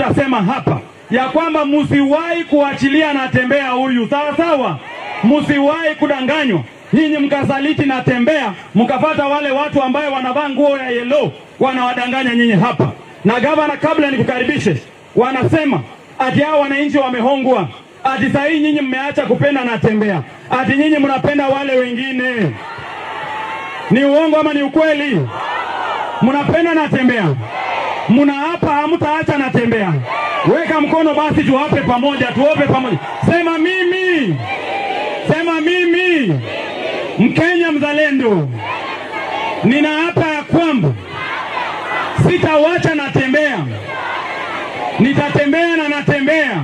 tutasema hapa ya kwamba msiwahi kuachilia Natembeya huyu, sawa sawa. Msiwahi kudanganywa. Nyinyi mkasaliti Natembeya, mkapata wale watu ambaye wanavaa nguo ya yellow wanawadanganya nyinyi hapa. Na gavana, kabla nikukaribishe, wanasema ati hao wananchi wamehongwa, ati sasa hii nyinyi mmeacha kupenda Natembeya, ati nyinyi mnapenda wale wengine. Ni uongo ama ni ukweli? Mnapenda Natembeya, mnaapa hamtaacha Natembeya. Weka mkono basi tuwape pamoja, tuope pamoja. Sema mimi, sema mimi, Mkenya mzalendo, ninaapa ya kwamba sitawacha Natembeya, nitatembea na Natembeya.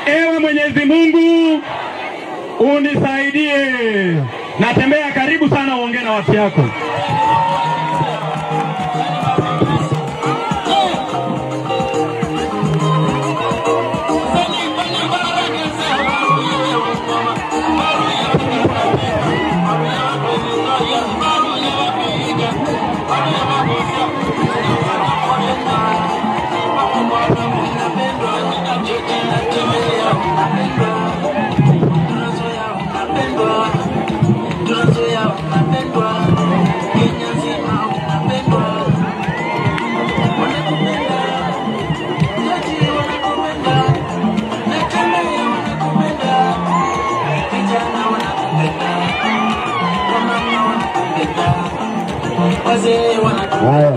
Ewe Mwenyezi Mungu unisaidie. Natembeya, karibu sana, uongee na watu yako. Haya.